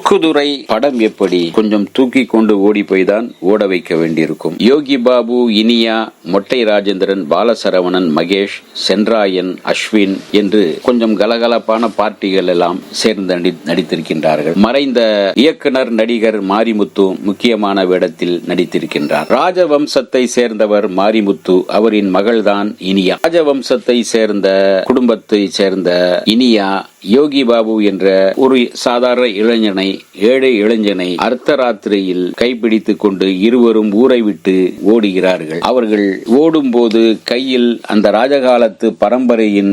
துக்குதுரை படம் எப்படி கொஞ்சம் தூக்கி கொண்டு ஓடி போய்தான் ஓட வைக்க வேண்டியிருக்கும். யோகி பாபு, இனியா, மொட்டை ராஜேந்திரன், பாலசரவணன், மகேஷ், சென்ராயன், அஸ்வின் என்று கொஞ்சம் கலகலப்பான பார்ட்டிகள் எல்லாம் சேர்ந்து நடித்திருக்கின்றார்கள். மறைந்த இயக்குனர் நடிகர் மாரிமுத்து முக்கியமான வேடத்தில் நடித்திருக்கின்றார். ராஜவம்சத்தை சேர்ந்தவர் மாரிமுத்து, அவரின் மகள்தான் இனியா. ராஜவம்சத்தை சேர்ந்த குடும்பத்தை சேர்ந்த இனியா யோகி பாபு என்ற ஒரு சாதாரண இளைஞனை, ஏழை இளைஞனை அர்த்தராத்திரியில் கைப்பிடித்துக் கொண்டு இருவரும் ஊரை விட்டு ஓடுகிறார்கள். அவர்கள் ஓடும் போது கையில் அந்த ராஜகாலத்து பரம்பரையின்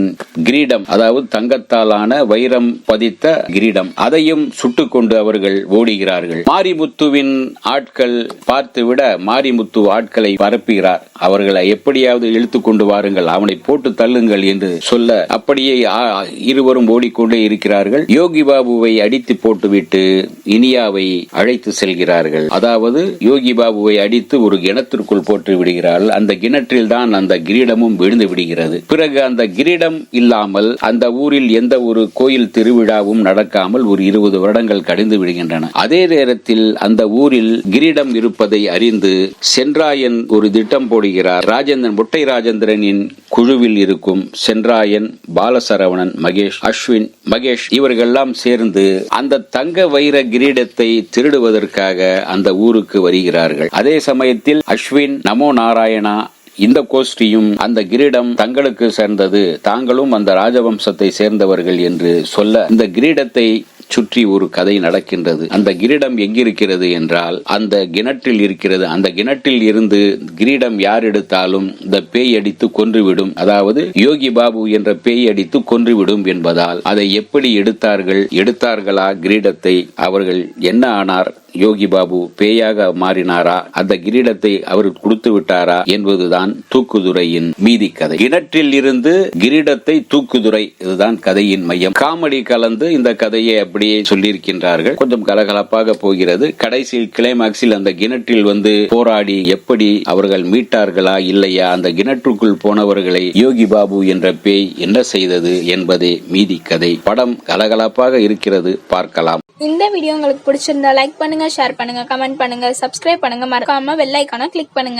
கிரீடம், அதாவது தங்கத்தாலான வைரம் பதித்த கிரீடம், அதையும் சுட்டுக்கொண்டு அவர்கள் ஓடுகிறார்கள். மாரிமுத்துவின் ஆட்கள் பார்த்துவிட மாரிமுத்து ஆட்களை பரப்புகிறார். அவர்களை எப்படியாவது இழுத்து கொண்டு வாருங்கள், அவனை போட்டு தள்ளுங்கள் என்று சொல்ல அப்படியே இருவரும் ஓடிக்கொண்டே இருக்கிறார்கள். யோகி பாபுவை அடித்து போட்டுவிட்டு இனியாவை அழைத்து செல்கிறார்கள். அதாவது யோகி பாபுவை அடித்து ஒரு கிணத்திற்குள் போட்டு விடுகிறார்கள். அந்த கிணற்றில் தான் அந்த கிரீடமும் விழுந்து விடுகிறது. பிறகு அந்த கிரீடம் இல்லாமல் அந்த ஊரில் எந்த ஒரு கோயில் திருவிழாவும் நடக்காமல் ஒரு 20 வருடங்கள் கழிந்து விடுகின்றன. அதே நேரத்தில் அந்த ஊரில் கிரீடம் இருப்பதை அறிந்து சென்ராயன் ஒரு திட்டம் போடுகிறார். மொட்டை ராஜேந்திரனின் குழுவில் இருக்கும் சென்ராயன், பாலசரவணன், மகேஷ் இவர்களெல்லாம் சேர்ந்து அந்த தங்க வைர கிரீடத்தை திருடுவதற்காக அந்த ஊருக்கு வருகிறார்கள். அதே சமயத்தில் அஸ்வின், நமோ நாராயணா இந்த கோஷ்டியும் அந்த கிரீடம் தங்களுக்கு சேர்ந்தது, தாங்களும் அந்த ராஜவம்சத்தை சேர்ந்தவர்கள் என்று சொல்ல இந்த கிரீடத்தை சுற்றி ஒரு கதை நடக்கின்றது. அந்த கிரீடம் எங்கிருக்கிறது என்றால் அந்த கிணற்றில் இருக்கிறது. அந்த கிணற்றில் இருந்து கிரீடம் யார் எடுத்தாலும் இந்த பேய் அடித்து கொன்றுவிடும், அதாவது யோகி பாபு என்ற பேய் அடித்து கொன்றுவிடும் என்பதால் அதை எப்படி எடுத்தார்களா கிரீடத்தை, அவர்கள் என்ன ஆனார், யோகி பாபு பேயாக மாறினாரா, அந்த கிரீடத்தை அவர் கொடுத்து விட்டாரா என்பதுதான் தூக்குதுரையின் மீதி கதை. கிணற்றில் இருந்து கிரீடத்தை தூக்குதுரை, இதுதான் கதையின் மையம். காமெடி கலந்து இந்த கதையை அப்படியே சொல்லியிருக்கின்றார்கள். கொஞ்சம் கலகலப்பாக போகிறது. கடைசியில் கிளைமாக்ஸில் அந்த கிணற்றில் வந்து போராடி எப்படி அவர்கள் மீட்டார்களா இல்லையா, அந்த கிணற்றுக்குள் போனவர்களை யோகி பாபு என்ற பேய் என்ன செய்தது என்பதே மீதி கதை. படம் கலகலப்பாக இருக்கிறது, பார்க்கலாம். இந்த வீடியோ உங்களுக்கு பிடிச்சிருந்தா லைக் பண்ணுங்க, ஷேர் பண்ணுங்க, கமெண்ட் பண்ணுங்க, சப்ஸ்கிரைப் பண்ணுங்க, மறக்காம பெல் ஐகானை கிளிக் பண்ணுங்க.